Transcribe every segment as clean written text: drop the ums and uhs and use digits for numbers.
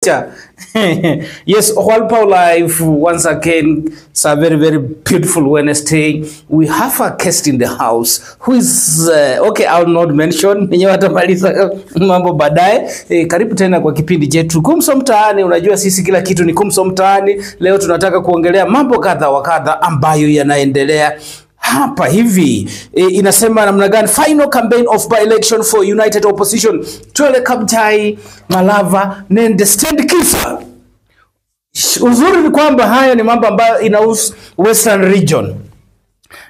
Yes, Walpole Live once again. It's a very, very beautiful Wednesday. We have a guest in the house who is okay, I'll not mention mwenyewe atamaliza mambo baadaye. Karibu tena kwa kipindi chetu Kumso Mtaani. Unajua sisi kila kitu ni Kumso Mtaani. Leo tunataka kuongelea mambo kadha wa kadha ambayo yanaendelea hapa hivi. Inasema namna gani final campaign of by-election for United Opposition Twele Kabuchai Malava Nende Stand Kisa. Uzuri ni kwamba haya ni mambo ambayo inahusu Western region.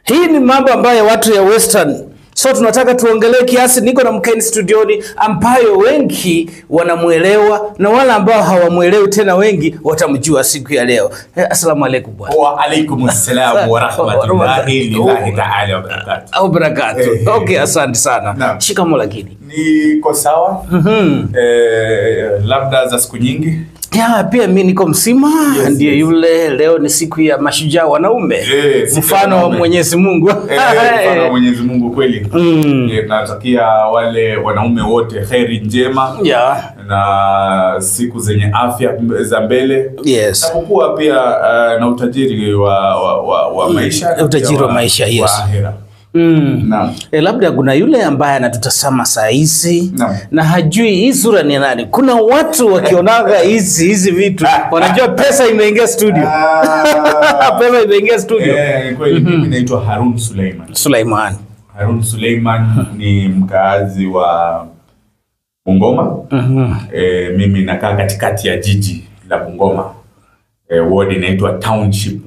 Hii ni mambo ambayo watu ya Western, so tunataka tuongelee kiasi. Niko na mkeni studioni ambayo wengi wanamuelewa na wala ambao hawamuelewi tena wengi watamjua siku ya leo. Assalamu alaykum bwana. Wa alaykum assalam wa rahmatullahi ta'ala wa barakatuh. Au barakatuh. Okay, asante sana. Shikamoo lakini. Niko sawa. Labda za siku nyingi. Ya, pia mimi niko msima. Ndiye yule leo ni siku ya mashujaa wanaume. Mfano wa Mwenyezi Mungu. Mfano wa Mwenyezi Mungu kweli. Tunatakia wale wanaume wote kheri njema. Na siku zenye afya za mbele. Yes. Na kukua pia na utajiri wa maisha. Utajiri wa maisha, yes. Labda kuna yule ambaye anatutazama saa hizi na hajui hii sura ni nani. Kuna watu wakionaga hizi vitu wanajua pesa imeingia studio. Pesa imeingia studio. Kweli mimi naitwa Harun Suleiman. Harun Suleiman ni mkaazi wa Bungoma. Mimi nakaa katikati ya jiji la Bungoma. Ward inaitwa Township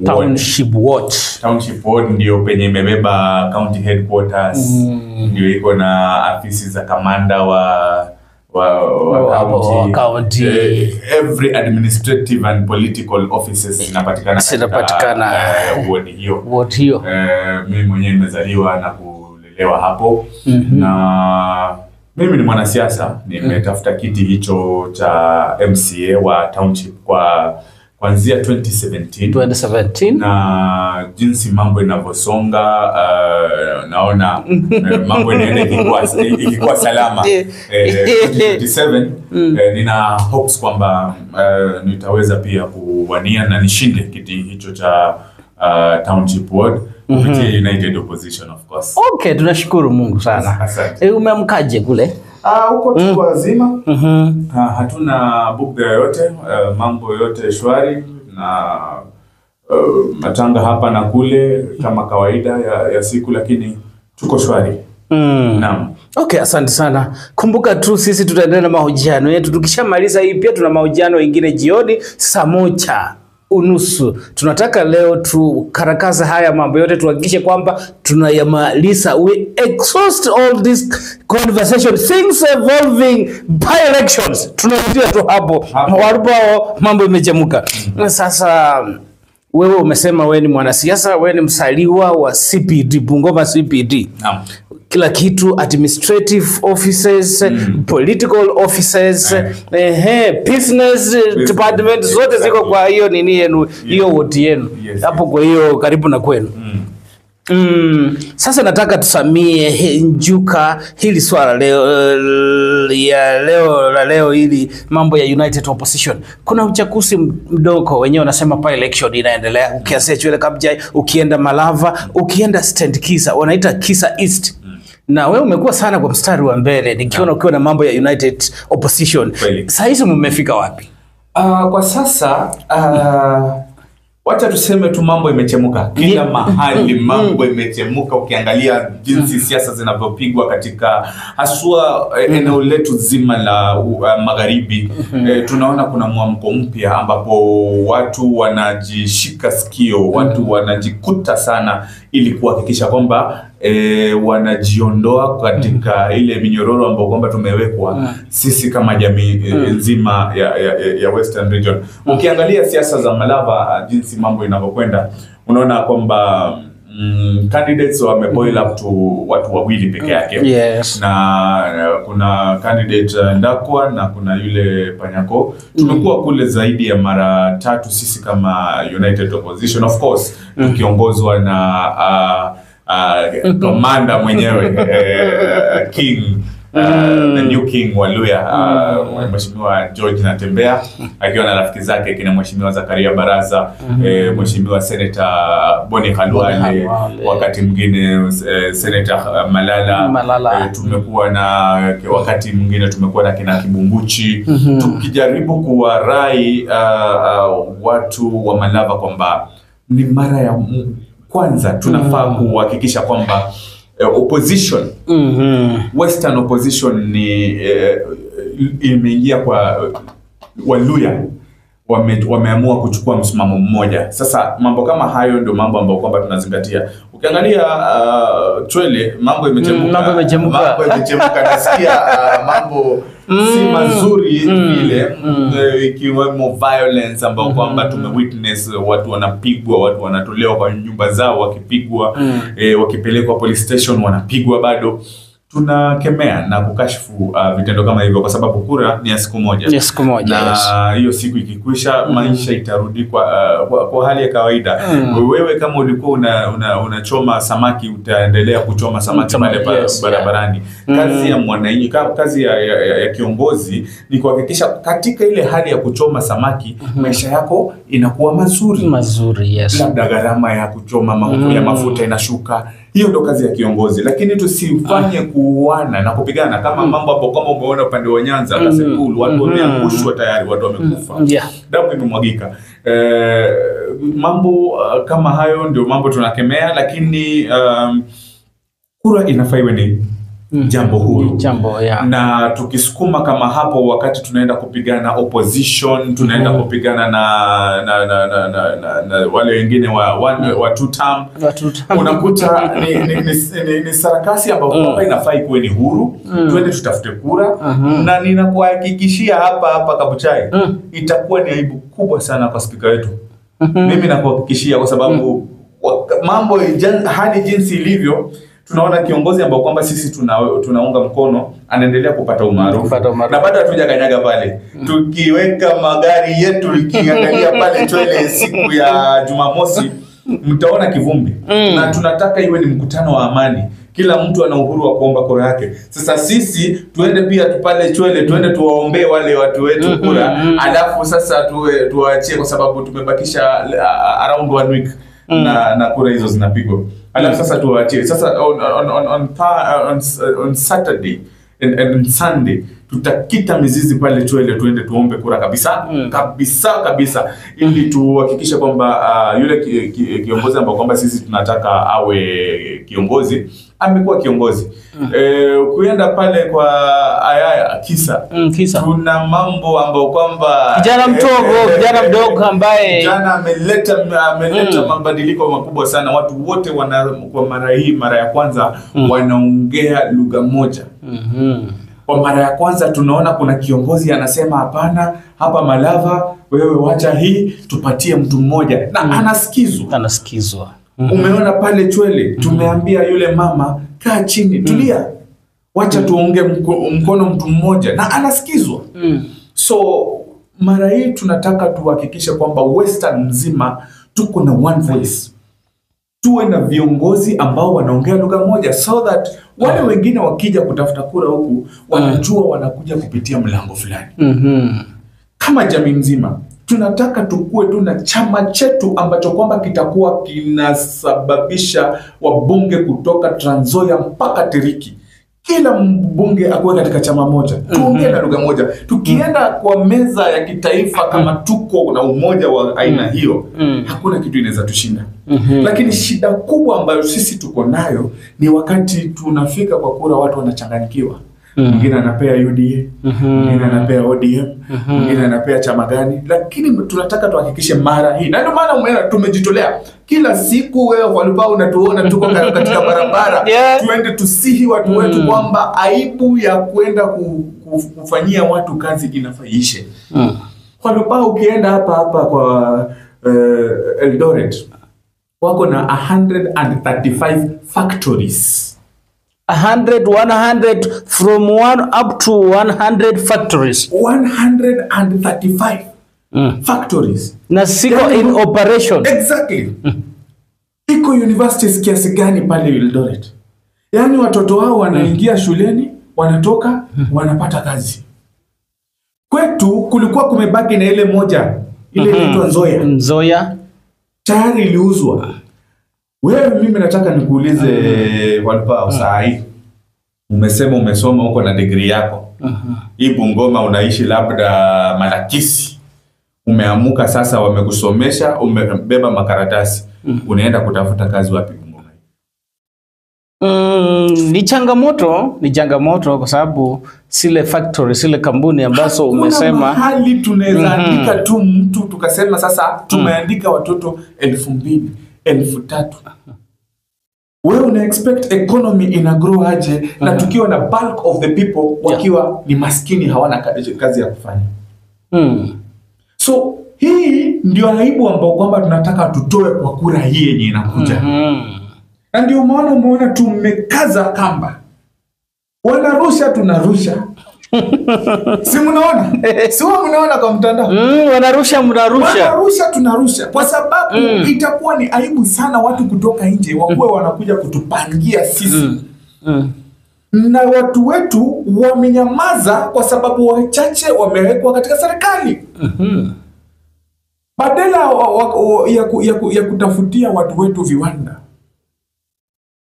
Ward. Township Ward ndio penye imebeba county headquarters. Ndio iko na afisi za kamanda wa county. Every administrative and political offices zinapatikana ward hiyo. Mimi mwenyewe nimezaliwa na kulelewa hapo. Na mimi ni mwanasiasa, nimetafuta kiti hicho cha MCA wa Township kuanzia 2017 na jinsi mambo inavyosonga naona mambo inaenda ikikuwa salama. 2027 nina hopes kwamba nitaweza pia kuwania na nishinde kiti hicho cha Township Ward kupitia United Opposition, of course. Okay, tunashukuru Mungu sana. Umeamkaje kule? Huko tu wazima. Hatuna bugdha yoyote, mambo yote shwari na matanga hapa na kule kama kawaida ya siku, lakini tuko shwari. Naam. Okay, asante sana. Kumbuka tu sisi tutaendelea na mahojiano yetu. Tukishamaliza hii pia tuna mahojiano mengine jioni saa 1:30. Tunataka leo tukarakaza haya mambo yote, tuhakikishe kwamba tunayamaliza. We exhaust all this conversation, things evolving by elections. Tunarudia tu hapo. Walipao mambo imechemuka. Sasa wewe umesema wewe ni mwanasiasa, wewe ni msaliwa wa CPD, Bungoma CPD. Naam. Kila kitu, administrative offices, political offices, business department, zote ziko kwa hiyo nini yenu, hiyo wodi yenu. Hapo kwa hiyo karibu na kwenu. Sasa nataka tusamie njuka hili swala leo hili mambo ya United Opposition. Kuna uchaguzi mdogo wenyewe wanasema by election inaendelea. Ukianzia Twele Kabuchai, ukienda Malava, ukienda Stand Kisa, wanaita Kisa East. Na wewe umekuwa sana kwa mstari wa mbele nikiona ukiwa na mambo ya United Opposition. Sasa hizo mmefika wapi? Kwa sasa wacha tuseme tu mambo imechemuka. Kila mahali mambo imechemuka. Ukiangalia jinsi siasa zinavyopigwa katika haswa eneo letu zima la magharibi, tunaona kuna mwamko mpya ambapo watu wanajishika sikio, watu wanajikuta sana ili kuhakikisha kwamba wanajiondoa katika ile minyororo ambayo kwamba tumewekwa sisi kama jamii nzima ya Western region. Ukiangalia siasa za Malava jinsi mambo inavyokwenda, unaona kwamba candidates wameboil up to watu wawili peke yake. Yes. Na kuna candidate Ndakwa na kuna yule Panyako. Tumekuwa kule zaidi ya mara 3 sisi kama United Opposition, of course tukiongozwa na commander mwenyewe King the new king wa Luhya, Mheshimiwa George Natembeya akiwa na rafiki zake kina Mheshimiwa Zakaria Baraza, Mheshimiwa Senator Boni Khalwale, wakati mwingine Senator Malala. Tumekuwa na wakati mwingine tumekuwa na kina Kibunguchi, tukijaribu kuwarai watu wa Malava kwamba ni mara ya kwanza tunafaa kuhakikisha kwamba opposition, western opposition ni imeingia kwa Waluhya, wameamua kuchukua msimamo mmoja. Sasa mambo kama hayo ndio mambo ambayo kwamba tunazingatia. Ukiangalia Chwele, mambo imechemka. Mambo imechemka. Nasikia mambo si mazuri vile, ikiwemo violence ambayo kwamba tumewitness, watu wanapigwa, watu wanatolewa kwa nyumba zao wakipigwa, wakipelekwa police station wanapigwa bado. Tunakemea na kukashifu vitendo kama hivyo, kwa sababu kura ni ya siku moja. Na hiyo siku ikikwisha, maisha itarudi kwa hali ya kawaida. Wewe kama ulikuwa unachoma samaki, utaendelea kuchoma samaki pale barabarani. Kazi ya mwananchi, kazi ya kiongozi ni kuhakikisha katika ile hali ya kuchoma samaki, maisha yako inakuwa mazuri. Labda gharama ya kuchoma ya mafuta inashuka. Hiyo ndo kazi ya kiongozi, lakini tusifanye kuuana na kupigana kama mambo hapo, kama umeona upande wa Nyanza Kasipul, watu wameangushwa tayari, watu wamekufa, damu imemwagika. Mambo kama hayo ndio mambo tunakemea, lakini kura inafaa iwe ni jambo huru. Na tukisukuma kama hapo, wakati tunaenda kupigana opposition, tunaenda kupigana na wale wengine wa two term, unakuta ni sarakasi ambapo inafaa ikuwe ni huru. Tuende tutafute kura, na ninakuhakikishia hapa Kabuchai itakuwa ni aibu kubwa sana kwa spika wetu. Mimi nakuhakikishia, kwa sababu mambo hali jinsi ilivyo, tunaona kiongozi ambao kwamba sisi tunaunga mkono anaendelea kupata umaarufu, na bado hatujakanyaga pale. Tukiweka magari yetu ikiangalia pale Chwele siku ya Jumamosi, mtaona kivumbi. Na tunataka iwe ni mkutano wa amani, kila mtu ana uhuru wa kuomba kura yake. Sasa sisi tuende pia pale Chwele, tuende tuwaombee wale watu wetu kura, alafu sasa tuwaachie, kwa sababu tumebakisha around 1 week na kura hizo zinapigwa. Alafu sasa tuwaachie. Sasa on Saturday and Sunday tutakita mizizi pale Chwele, tuende tuombe kura kabisa, ili tuhakikishe kwamba yule kiongozi ambao kwamba sisi tunataka awe kiongozi amekuwa kiongozi. Kuenda pale kwa Kisa. Tuna mambo ambao kwamba kijana mdogo ambaye ameleta mabadiliko makubwa sana. Watu wote kwa mara ya kwanza wanaongea lugha moja. Kwa mara ya kwanza tunaona kuna kiongozi anasema hapana, hapa Malava wewe wacha hii, tupatie mtu mmoja, na anasikizwa. Umeona pale Chwele, tumeambia yule mama kaa chini, tulia, wacha tuonge mkono mtu mmoja, na anasikizwa. So mara hii tunataka tuhakikishe kwamba Western mzima tuko na one voice, tuwe na viongozi ambao wanaongea lugha moja, so that wale wengine wakija kutafuta kura huku wanajua wanakuja kupitia mlango fulani. Kama jamii mzima tunataka tukue na chama chetu ambacho kwamba kitakuwa kinasababisha wabunge kutoka Trans Nzoia mpaka Tiriki, kila mbunge akuwe katika chama moja, tuongee na lugha moja. Tukienda kwa meza ya kitaifa kama tuko na umoja wa aina hiyo, hakuna kitu inaweza tushinda. Lakini shida kubwa ambayo sisi tuko nayo ni wakati tunafika kwa kura, watu wanachanganyikiwa. Mwingine anapea UDA, mwingine anapea ODM, mwingine anapea chama gani. Lakini tunataka tuhakikishe mara hii, na ndio maana umeona tumejitolea kila siku. Wewe walikuwa unatuona tuko katika barabara, tuende tusihi watu wetu kwamba aibu ya kwenda kufanyia watu kazi inafaishe. Walikuwa ukienda hapa kwa Eldoret, wako na 135 factories. 100 from 1 up to 100 factories. 135 factories. Na siko in operation. Exactly. Iko universities kiasi gani pale Eldoret? Yani watoto wao wanaingia shuleni, wanatoka wanapata kazi. Kwetu kulikuwa kumebaki na ile moja, ile inaitwa Nzoia. Nzoia Tayari iliuzwa. Wewe mimi nataka nikuulize Walpao sahi. Umesema umesoma huko na degree yako. Hii Bungoma unaishi labda Malakisi. Umeamuka sasa wamekusomesha, umebeba makaratasi. Unaenda kutafuta kazi wapi Bungoma? Ni changamoto kwa sababu sile factory, sile kampuni ambazo umesema mahali tunaweza andika tu mtu tukasema sasa tumeandika watoto 2,000, 3,000. Wewe una expect economy ina grow aje na tukiwa na bulk of the people wakiwa ni maskini hawana kazi ya kufanya. So hii ndio aibu ambao kwamba tunataka tutoe kwa kura hii yenye inakuja. Na ndio maana umeona tumekaza kamba. Wanarusha tunarusha. Si mnaona? Si mnaona kwa mtandao? Wanarusha tunarusha. Kwa sababu itakuwa ni aibu sana watu kutoka nje wakuwe wanakuja kutupangia sisi. Na watu wetu wamenyamaza kwa sababu wachache wamewekwa katika serikali. Badala ya kutafutia watu wetu viwanda,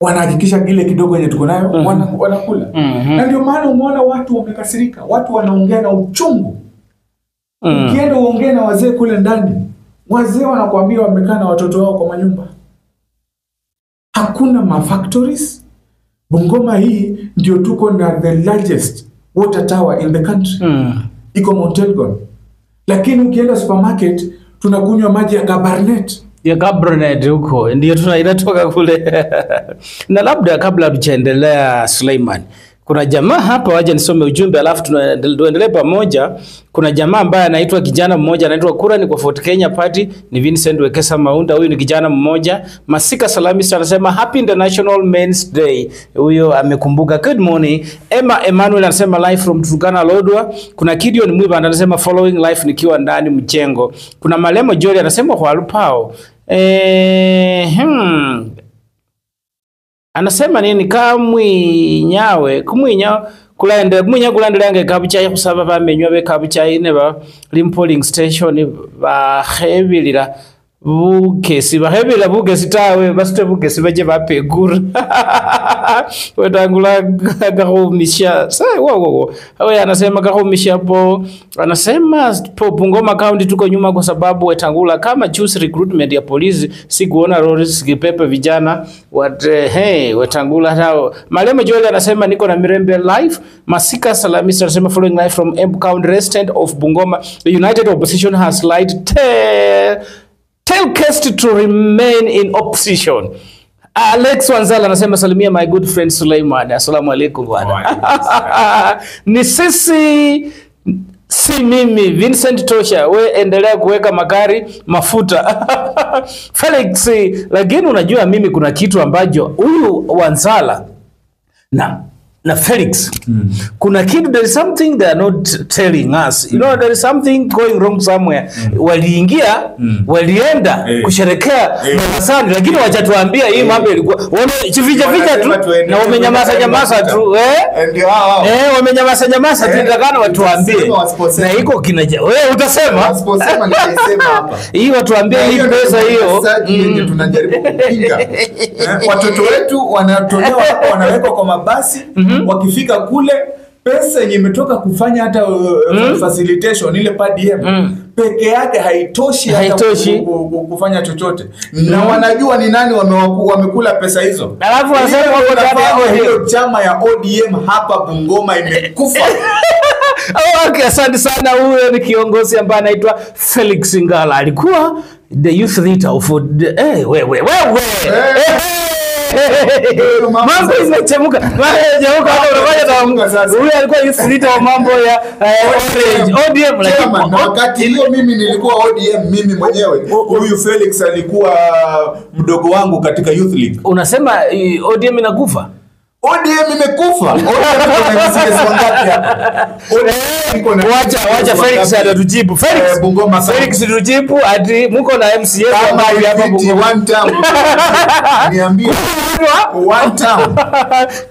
wanahakikisha kile kidogo yenye tuko nayo wanakula. Na ndio maana umeona watu wamekasirika, watu wanaongea na uchungu. Ukienda uongee na wazee kule ndani, wazee wanakuambia wamekaa na watoto wao kwa manyumba. Hakuna mafactories. Bungoma hii ndio tuko na the largest water tower in the country. Iko Mount Elgon. Lakini ukienda supermarket tunakunywa maji ya Cabernet. Ya Cabernet huko ndio tunatoka kule. Na labda kabla tujaendelea Suleiman, kuna jamaa hapa waje nisome ujumbe alafu tuendelee pamoja. Kuna jamaa ambaye anaitwa kijana mmoja anaitwa Kura ni kwa Fort Kenya Party, ni Vincent Wekesa Maunda. Huyu ni kijana mmoja. Masika Salamista anasema Happy International Men's Day. Huyo amekumbuka. Good morning. Emma Emmanuel anasema live from Turkana Lodwa. Kuna Gideon Mwiba anasema following live nikiwa ndani mjengo. Kuna Malemo Jori anasema kwa Walpao. Anasema nini kumwinyawe kulandelange kabuchayi kusaba bamenywa be kabuchayi ne ba polling station bahebirira bugesi tawe basite bugesi baje bapegura wetangula gahumisha awe anasema gahumisha po anasema po Bungoma County tuko nyuma kwa sababu wetangula kama choose recruitment ya polisi si kuona Rollins kipepe vijana wetangula hao. Malemo Joel anasema niko na Mirembe live. Masika Salamista anasema following live from Embu County resident of Bungoma. The United Opposition has lied Telcast to remain in opposition. Alex Wanzala anasema salimia my good friend Suleiman. Assalamu alaikum bwana. Ni sisi si mimi Vincent Tosha, we endelea kuweka magari mafuta. Felix, lakini unajua mimi kuna kitu ambacho huyu Wanzala na Felix kuna kitu, there is something they are not telling us. You know, there is something going wrong somewhere. Waliingia walienda kusherekea Mombasani, lakini wajatuambia hii mambo ilikuwa wamejificha tu na wamenyamaza tu wamenyamaza tu ndakana watuambie na iko kinaja. Wewe utasema nitasema hapa hii watuambie hii pesa hiyo yenye tunajaribu kupinga. Watoto wetu wanatolewa hapo, wanawekwa kwa mabasi. Wakifika kule pesa yenye imetoka kufanya hata facilitation ile per diem peke yake haitoshi hata kufanya chochote. Na wanajua ni nani wamekula pesa hizo. Alafu wanasema wako ndani hiyo chama ya ODM hapa Bungoma imekufa. Okay, asante sana. Huyo ni kiongozi ambaye anaitwa Felix Ngala, alikuwa the youth leader of wewe mambo imechemuka. Huyu alikuwa yusilita wa mambo ya ODM, lakini wakati hiyo mimi nilikuwa ODM mimi mwenyewe. Huyu Felix alikuwa mdogo wangu katika Youth League. Unasema ODM inakufa? ODM imekufa. Wacha Felix atatujibu. Felix tujibu ati mko na MCA kama hapa Bungoma one time. Niambie one time.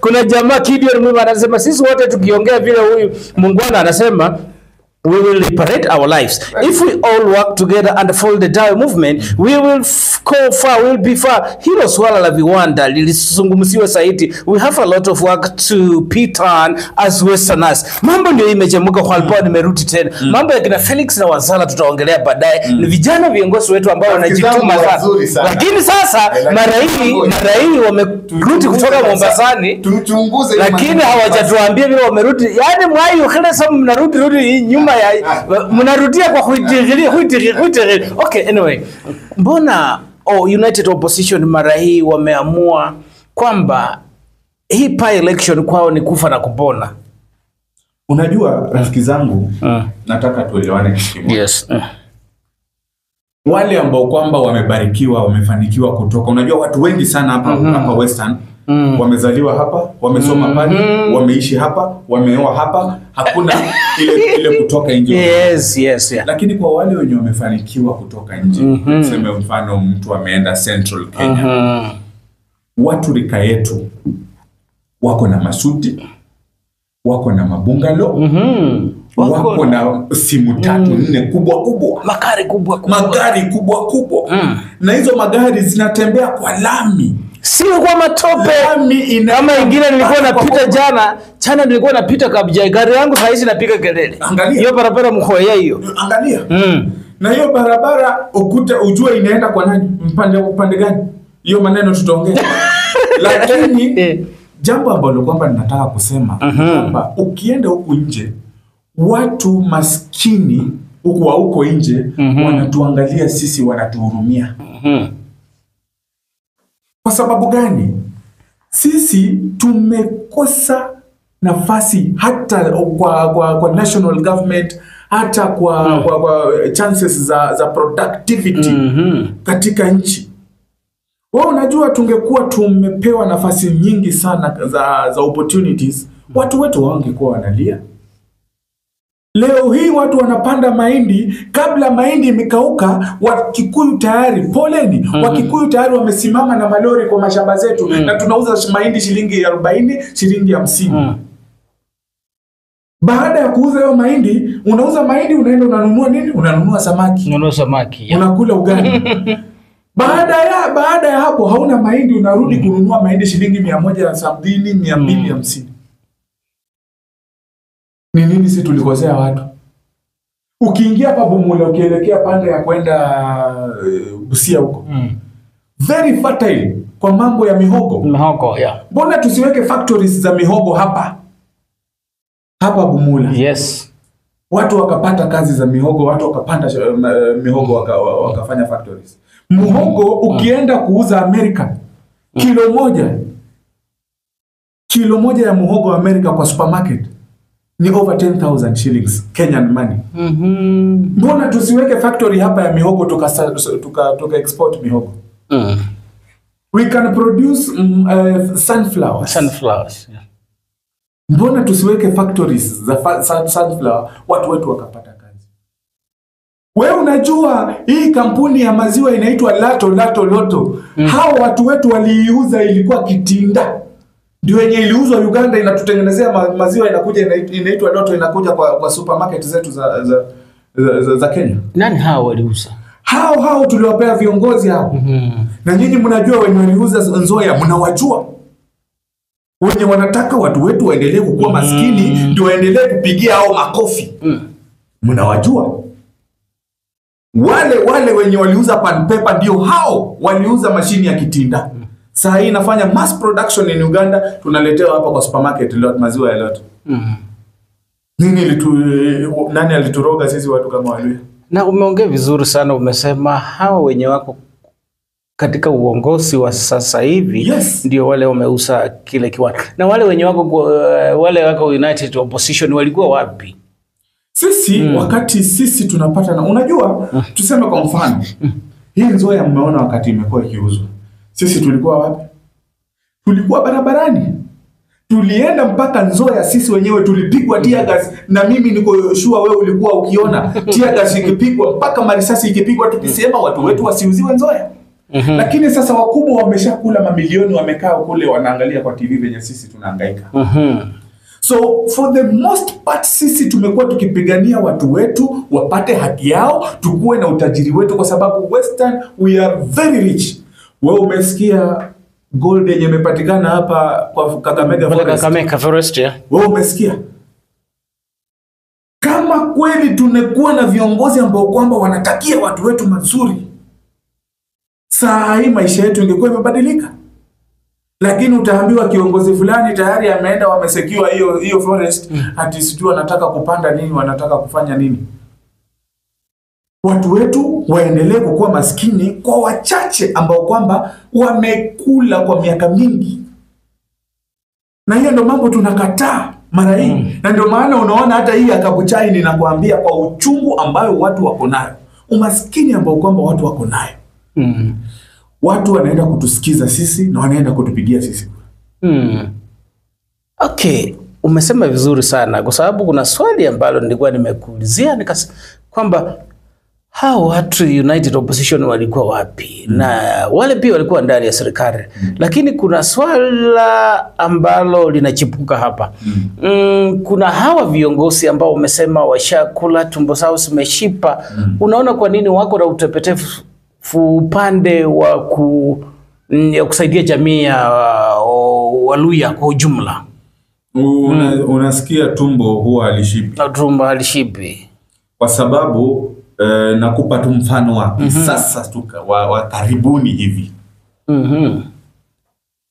Kuna jamaa Gideon Mwima anasema sisi wote tukiongea vile huyu Mungwana anasema we will liberate our lives. If we all work together and follow the Dawe movement, we will go far, we will be far. Hilo swala la viwanda lilisungumziwa zaidi. We have a lot of work to pit on as Westerners. Mambo ndio imechemuka kwa alpo nimerudi tena. Mambo ya kina Felix na Wazala tutaongelea baadaye. Ni vijana viongozi wetu ambao wanajituma sana. Lakini sasa mara hii wamerudi kutoka Mombasani. Tuchunguze lakini hawajatuambia vile wamerudi. Yaani mwai ukile sababu mnarudi nyuma mnarudia kwa huitiri. Okay, anyway. Mbona United Opposition mara hii wameamua kwamba hii pa election kwao ni kufa na kupona? Unajua rafiki zangu, nataka tuelewane kitu kimoja. Yes. Wale ambao kwamba wamebarikiwa, wamefanikiwa kutoka. Unajua watu wengi sana hapa Western wamezaliwa hapa, wamesoma pale, wameishi hapa, wameoa hapa, hakuna ile kutoka nje. Yes, yeah. Lakini kwa wale wenye wamefanikiwa kutoka nje, tuseme mfano mtu ameenda Central Kenya. Watu rika yetu wako na masuti, wako na mabungalo, wako na simu 3-4 kubwa, magari kubwa. Na hizo magari zinatembea kwa lami, sio kwa matope. Kama ingine nilikuwa napita jana nilikuwa napita kabisa, gari yangu saizi napiga kelele. Angalia hiyo barabara mkoa hiyo. Angalia. Na hiyo barabara ujue inaenda kwa nani? Upande gani? Hiyo maneno tutaongea. Lakini jambo ambalo kwamba ninataka kusema kwamba ukienda huku nje, watu maskini huko nje wanatuangalia sisi, wanatuhurumia. Kwa sababu gani? Sisi tumekosa nafasi hata kwa national government, hata kwa chances za productivity katika nchi. Wao unajua tungekuwa tumepewa nafasi nyingi sana za opportunities, watu wetu wangekuwa wanalia. Leo hii watu wanapanda mahindi, kabla mahindi imekauka, Wakikuyu tayari, poleni, Wakikuyu tayari wamesimama na malori kwa mashamba zetu, na tunauza mahindi shilingi 40, shilingi 50. Baada ya kuuza hiyo mahindi, unauza mahindi, unaenda unanunua nini? Unanunua samaki. Unakula ugali. Baada ya hapo hauna mahindi, unarudi kununua mahindi shilingi 170, 250. Ni nini sisi tulikosea watu? Ukiingia hapa Bumula ukielekea pande ya kwenda Busia huko. Very fertile kwa mambo ya mihogo. Yeah. Mbona tusiweke factories za mihogo hapa Bumula? Yes. Watu wakapata kazi za mihogo, watu wakapanda mihogo wakafanya factories. Muhogo ukienda kuuza Amerika, kilo moja ya muhogo wa Amerika kwa supermarket ni over 10,000 shillings Kenyan money. Mbona tusiweke factory hapa ya mihogo tuka export mihogo? We can produce sunflowers. Yeah. Mbona tusiweke factories za sunflower, watu wetu wakapata kazi? Wewe unajua hii kampuni ya maziwa inaitwa Lato. Hao watu wetu waliiuza, ilikuwa Kitinda. Ndio yenye iliuzwa Uganda, inatutengenezea maziwa, inakuja inaitwa Loto, inakuja kwa supermarket zetu za Kenya. Nani hao waliuza? Hao tuliwapea viongozi hao. Na nyinyi mnajua wenye waliuza Nzoia, mnawajua. Wenye wanataka watu wetu waendelee kukua maskini ndio waendelee kupigia hao makofi. Mnawajua. Wale wenye waliuza pan paper ndio hao waliuza mashini ya Kitinda. Saa hii inafanya mass production in Uganda, tunaletewa hapa kwa supermarket maziwa ya Loto. Nani alituroga sisi watu kama wale? Na umeongea vizuri sana, umesema hao wenye wako katika uongozi wa sasa hivi ndio wale wameuza kile kiwanda. Na wale wenye wako United Opposition walikuwa wapi? Sisi wakati sisi tunapata na unajua tuseme kwa mfano hii Nzoia mmeona wakati imekuwa ikiuzwa. Sisi tulikuwa wapi? Tulikuwa barabarani. Tulienda mpaka Nzoia, sisi wenyewe tulipigwa tear gas, na mimi niko sure wewe ulikuwa ukiona tear gas ikipigwa mpaka marisasi ikipigwa, tukisema watu wetu wasiuziwe Nzoia. Lakini sasa wakubwa wameshakula mamilioni, wamekaa kule wanaangalia kwa TV venye sisi tunahangaika. So for the most part sisi tumekuwa tukipigania watu wetu wapate haki yao, tukue na utajiri wetu, kwa sababu Western we are very rich. Wewe umesikia gold yenye imepatikana hapa kwa Kakamega Forest? Kakamega Forest, yeah. Wewe umesikia? Kama kweli tunakuwa na viongozi ambao kwamba wanatakia watu wetu mazuri, saa hii maisha yetu ingekuwa imebadilika. Lakini utaambiwa kiongozi fulani tayari ameenda, wamesekiwa hiyo forest, ati sijui wanataka kupanda nini, wanataka kufanya nini. Watu wetu waendelee kukuwa maskini kwa wachache ambao kwamba wamekula kwa miaka mingi. Na hiyo ndio mambo tunakataa mara hii. Na ndio maana unaona hata hii akabuchai ninakuambia kwa uchungu ambayo watu wako nayo. Umaskini ambao kwamba watu wako nayo. Watu wanaenda kutusikiza sisi na wanaenda kutupigia sisi. Okay, umesema vizuri sana, kwa sababu kuna swali ambalo nilikuwa nimekuulizia nikasema kwamba hao watu United Opposition walikuwa wapi? Na wale pia walikuwa ndani ya serikali. Lakini kuna swala ambalo linachipuka hapa. Kuna hawa viongozi ambao umesema washakula, tumbo zao zimeshipa. Unaona kwa nini wako na utepetefu upande wa kusaidia jamii ya Waluya kwa ujumla? Unasikia tumbo huwa alishipi. Tumbo alishipi. Kwa sababu nakupa tu mfano wa sasa wa karibuni hivi.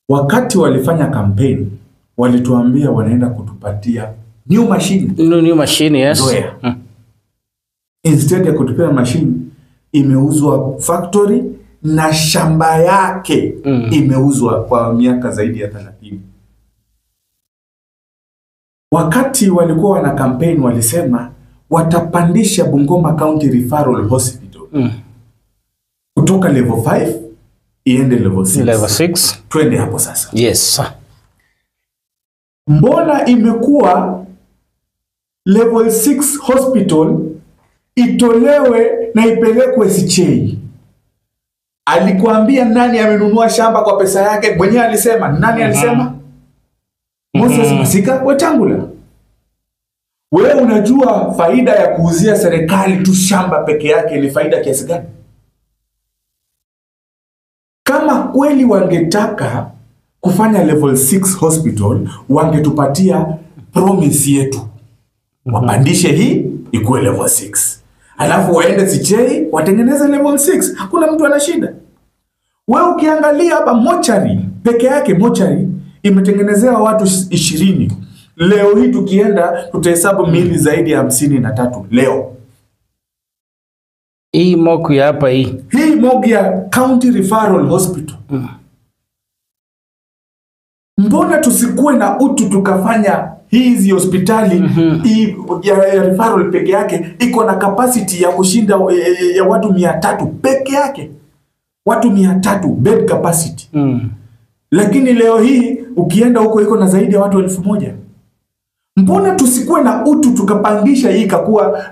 Wakati walifanya campaign, walituambia wanaenda kutupatia new machine. New machine, yes. Instead ya kutupea machine, imeuzwa factory na shamba yake imeuzwa kwa miaka zaidi ya 30. Wakati walikuwa wana campaign walisema watapandisha Bungoma County Referral Hospital kutoka level 5 iende level 6. Level 6. Twende hapo sasa. Yes. Mbona imekuwa level 6 hospital itolewe na ipelekwe Sichei? Alikuambia nani amenunua shamba kwa pesa yake? Mwenyewe alisema. Nani alisema? Moses Masika Wetangula. Wewe unajua faida ya kuuzia serikali tu shamba peke yake ni faida kiasi gani? Kama kweli wangetaka kufanya level 6 hospital, wangetupatia promise yetu. Wapandishe hii ikuwe level 6. Alafu waende Sichei watengeneze level 6. Hakuna mtu ana shida. Wewe ukiangalia hapa mochari peke yake, mochari imetengenezea watu 20. Leo hii tukienda tutahesabu miili zaidi ya 53 leo. Hii moku ya hapa hii. Hii mogu ya County Referral Hospital. Mbona tusikue na utu tukafanya hizi hospitali ya referral peke yake iko na capacity ya kushinda ya watu 300 peke yake. Watu 300 bed capacity. Lakini leo hii ukienda huko iko na zaidi ya watu 1000. Mbona tusikue na utu tukapangisha hii kakuwa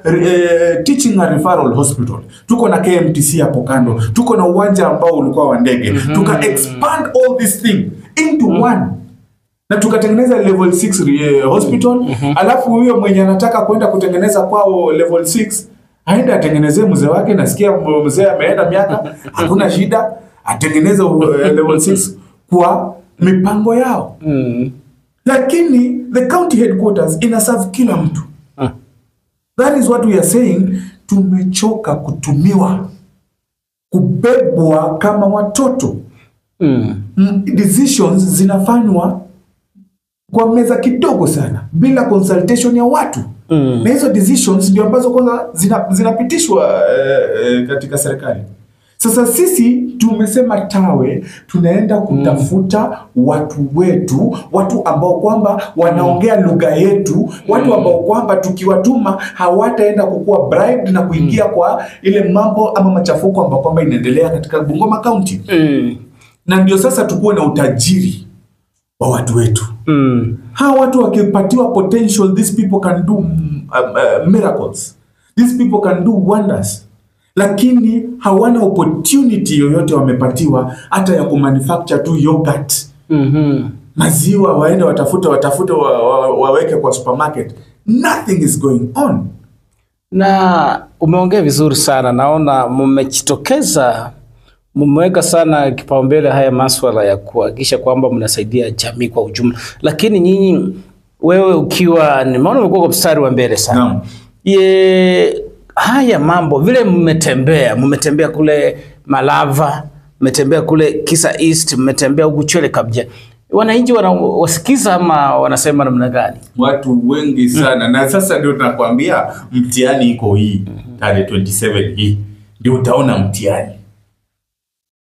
teaching and referral hospital? Tuko na KMTC hapo kando, tuko na uwanja ambao ulikuwa wa ndege, tuka expand all this thing into one, na tukatengeneza level 6 hospital. Alafu huyo mwenye anataka kwenda kutengeneza kwao level 6 aende atengenezee mzee wake. Nasikia mzee ameenda miaka, hakuna shida, atengeneze level 6 kwa mipango yao. Lakini the county headquarters inaserve kila mtu. That is what we are saying. Tumechoka kutumiwa, kubebwa kama watoto. Decisions zinafanywa kwa meza kidogo sana bila consultation ya watu. Na hizo decisions ndio ambazo kwanza zinapitishwa katika serikali. Sasa sisi tumesema tawe, tunaenda kutafuta watu wetu, watu ambao kwamba wanaongea lugha yetu, watu ambao kwamba tukiwatuma hawataenda kukua bribed na kuingia kwa ile mambo ama machafuko ambao kwamba inaendelea katika Bungoma County. Na ndio sasa tukuwe na utajiri wa watu wetu. Hawa watu wakipatiwa potential, these people can do miracles. These people can do wonders. Lakini hawana opportunity yoyote wamepatiwa hata ya kumanufacture tu yogurt. Maziwa waende watafute waweke kwa supermarket. Nothing is going on. Na umeongea vizuri sana, naona mmejitokeza, mmeweka sana kipaumbele haya masuala ya kuhakikisha kwamba mnasaidia jamii kwa ujumla. Lakini nyinyi, wewe ukiwa, nimeona umekuwa kwa mstari wa mbele sana. Haya mambo vile mmetembea kule Malava, mmetembea kule Kisa East, mmetembea huku Chwele Kabja. Wananchi wasikiza ama wanasema namna gani? Watu wengi sana. Na sasa ndio tunakwambia mtihani iko hii. Tarehe 27 hii ndio utaona mtihani.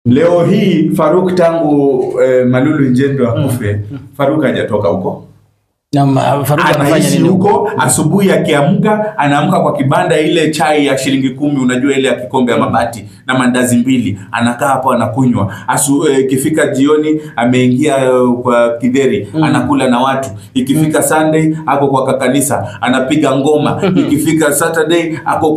Leo hii Faruk tangu Malulu Njendo akufe, Faruk hajatoka huko. Faruk anafanya nini huko? Asubuhi akiamka, anaamka kwa kibanda ile chai ya shilingi 10, unajua ile ya kikombe ya mabati na mandazi 2, anakaa hapo anakunywa. Ikifika jioni ameingia kwa kideri, anakula na watu. Ikifika Sunday ako kwa kanisa, anapiga ngoma. Ikifika Saturday ako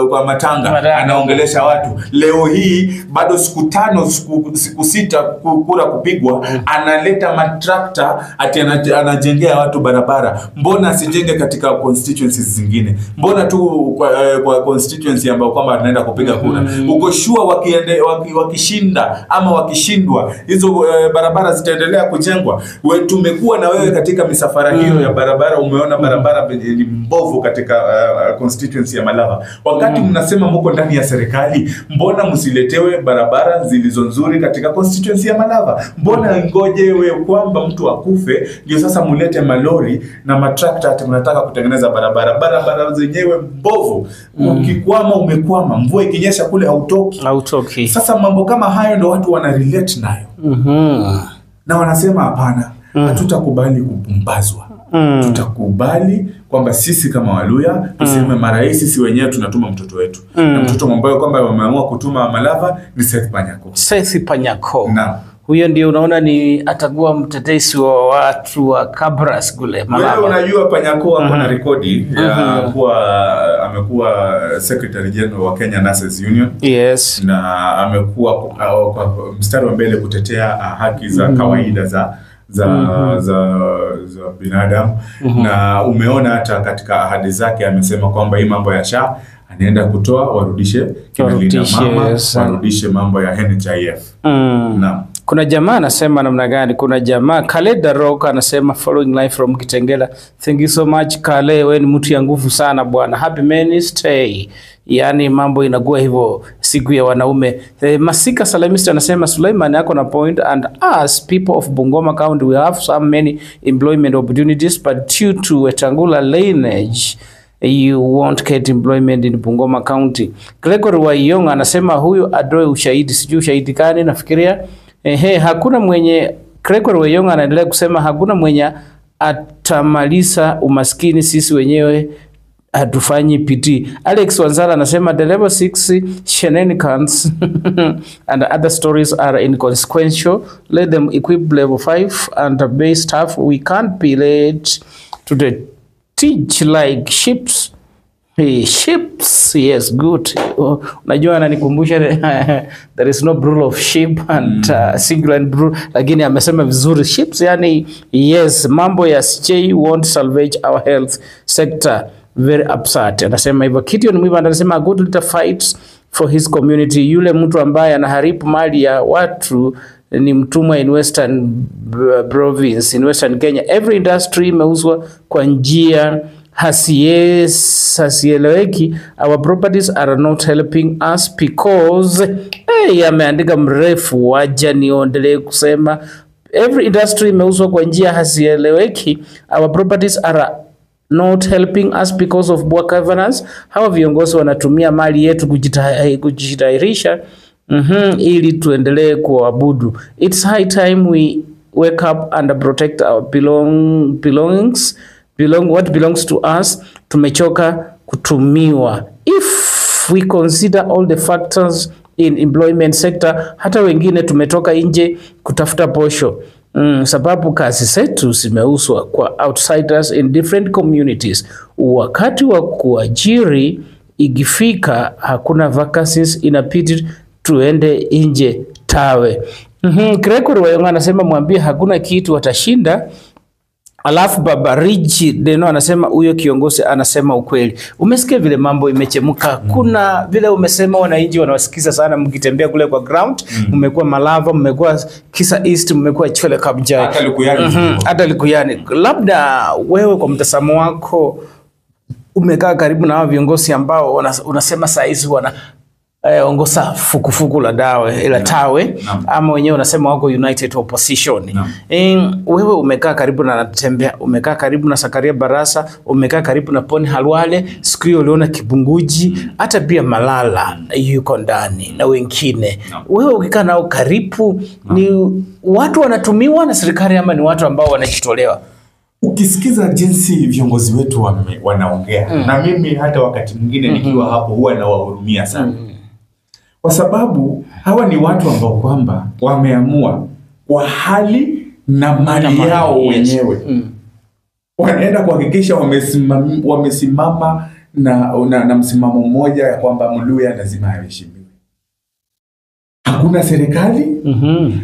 kwa matanga, anaongelesha watu. Leo hii bado siku 5 siku 6 kura kupigwa, analeta matrakta ati anajengea watu barabara. Mbona asijenge katika constituencies zingine? Mbona tu kwa constituency ambayo kwamba anaenda kupiga kura? Uko sure wakishinda ama wakishindwa hizo barabara zitaendelea kujengwa? Tumekuwa na wewe katika misafara hiyo ya barabara, umeona barabara ni mbovu katika constituency ya Malava. Wakati mnasema mko ndani ya serikali, mbona msiletewe barabara zilizo nzuri katika constituency ya Malava? Mbona ngojewe kwamba mtu akufe ndio sasa mulete malori na matrakta ati mnataka kutengeneza barabara zenyewe mbovu? Ukikwama umekwama, mvua ikinyesha kule hautoki. Sasa mambo kama hayo ndio watu wana relate nayo. Na wanasema hapana, hatutakubali kupumbazwa. Tutakubali kwamba sisi kama Waluya tuseme marais sisi wenyewe tunatuma mtoto wetu. Na mtoto ambaye kwamba wameamua kutuma Malava ni Seth Panyako. Na huyo ndio unaona ni atakuwa mtetezi wa watu wa Kabras kule Malava. Wewe unajua Panyako ako na rekodi ya amekuwa Secretary General wa Kenya Nurses Union. Yes. Na amekuwa kwa mstari wa mbele kutetea haki za kawaida za binadamu. Na umeona hata katika ahadi zake amesema kwamba hii mambo ya SHA anaenda kutoa, warudishe kinalinda mama, warudishe mambo ya NHIF. Na kuna jamaa anasema namna gani? Kuna jamaa Khaled Rock anasema following live from Kitengela. Thank you so much Kale, wewe ni mtu ya nguvu sana bwana. Happy Wednesday. Yani mambo inakuwa hivyo siku ya wanaume. Masika Salamista anasema Suleiman yako na point, and us people of Bungoma County we have so many employment opportunities, but due to Wetangula lineage you won't get employment in Bungoma County. Gregory Waiyong anasema huyu adoe ushahidi, sijui ushahidi gani. Nafikiria hakuna mwenye, Gregory Waiyong anaendelea kusema hakuna mwenye atamaliza umaskini, sisi wenyewe hatufanyi PT. Alex Wanzala anasema the level 6 shenanigans and other stories are inconsequential. Let them equip level 5 and the base staff. We can't be late to the teach like ships. Ships, yes, good. Unajua ananikumbusha there is no rule of ship and single and rule, lakini amesema vizuri ships, yani yes, mambo ya CJ won't salvage our health sector. Very upset. Anasema hivyo. Gideon Mwiva anasema a good leader fights for his community. Yule mtu ambaye anaharibu mali ya watu ni mtumwa in Western province, in Western Kenya. Every industry imeuzwa kwa njia hasieleweki. Our properties are not helping us because ameandika mrefu, waja niondelee kusema every industry imeuzwa kwa njia hasieleweki. Our properties are not helping us because of poor governance. Hawa viongozi wanatumia mali yetu kujitahirisha ili tuendelee kuabudu. It's high time we wake up and protect our belongings. What belongs to us. Tumechoka kutumiwa. If we consider all the factors in employment sector, hata wengine tumetoka nje kutafuta posho. Sababu kazi zetu zimeuzwa kwa outsiders in different communities. Wakati wa kuajiri ikifika, hakuna vacancies, inabidi tuende nje tawe. Gregory Wayonga anasema mwambie hakuna kitu watashinda. Alafu Baba Riji Deno anasema huyo kiongozi anasema ukweli. Umesikia vile mambo imechemuka. Kuna vile umesema wananchi wanawasikiza sana mkitembea kule kwa ground. Mmekuwa Malava, mmekuwa Kisa East, mmekuwa Chwele Kabjai. Hata Likuyani. Hata Likuyani. Labda wewe kwa mtazamo wako umekaa karibu na hao viongozi ambao unasema saa hizi ongoza fukufuku la dawe ila tawe ama wenyewe unasema wako United Opposition. Wewe umekaa karibu na Natembea, umekaa karibu na Zakaria Barasa, umekaa karibu na Poni Halwale, siku hiyo uliona Kibunguji, hata pia Malala yuko ndani na wengine. Wewe ukikaa nao karibu, ni watu wanatumiwa na serikali ama ni watu ambao wanajitolewa? Ukisikiza jinsi viongozi wetu wanaongea, na mimi hata wakati mwingine nikiwa hapo huwa nawahurumia sana. Kwa sababu hawa ni watu ambao kwamba wameamua kwa hali na mali yao wenyewe. Wanaenda kuhakikisha wamesimama na msimamo mmoja ya kwamba Mluya lazima aheshimiwe. Hakuna serikali,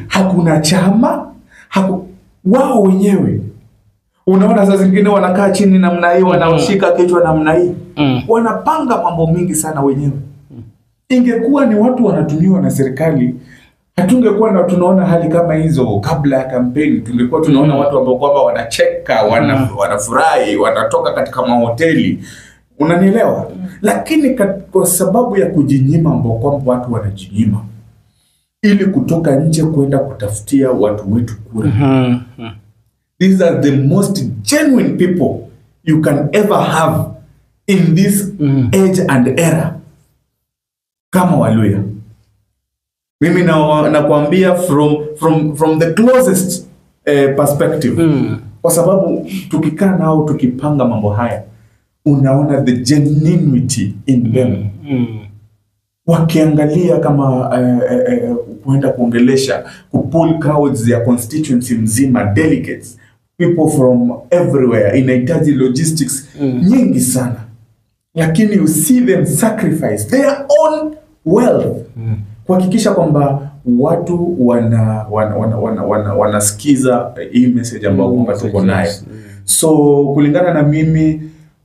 hakuna chama, wao wenyewe. Unaona saa zingine wanakaa chini namna hii, wanaoshika kichwa namna hii. Wanapanga mambo mingi sana wenyewe. Ingekuwa ni watu wanatumiwa na serikali, hatungekuwa na tunaona hali kama hizo kabla ya kampeni. Tungekuwa tunaona watu ambao kwamba wanacheka, wanafurahi, wanatoka katika mahoteli. Unanielewa? Lakini kwa sababu ya kujinyima ambao kwamba watu wanajinyima ili kutoka nje kwenda kutafutia watu wetu kura. These are the most genuine people you can ever have in this age and era. Kama Waluya. Mimi nakwambia from the closest perspective. Kwa sababu tukikaa nao tukipanga mambo haya, unaona the genuinity in them. Wakiangalia kama kuenda kuongelesha, kupull crowds ya constituency mzima, delegates, people from everywhere, inahitaji logistics nyingi sana. Lakini you see them sacrifice their own wealth kuhakikisha kwamba watu wanasikiza hii message ambayo kwamba tuko nayo. So kulingana na mimi,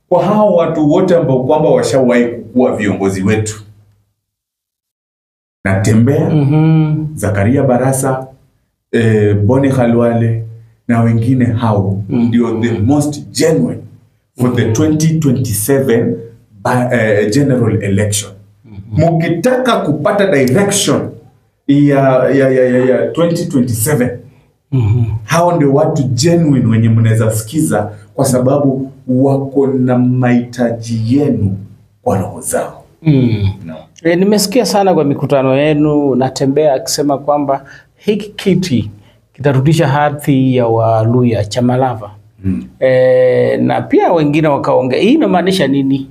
kwa hao watu wote ambao kwamba washawahi kuwa viongozi wetu, Natembea, Zakaria Barasa, Boni Halwale na wengine hao ndio the most genuine for the 2027 general election. Mukitaka kupata direction ya 2027, hao ndio watu genuine wenye mnaweza sikiza, kwa sababu wako na mahitaji yenu kwa roho zao. Nimesikia sana kwa mikutano yenu Natembea akisema kwamba hiki kiti kitarudisha hadhi ya Waluya cha Malava. Na pia wengine wakaongea, hii inamaanisha nini?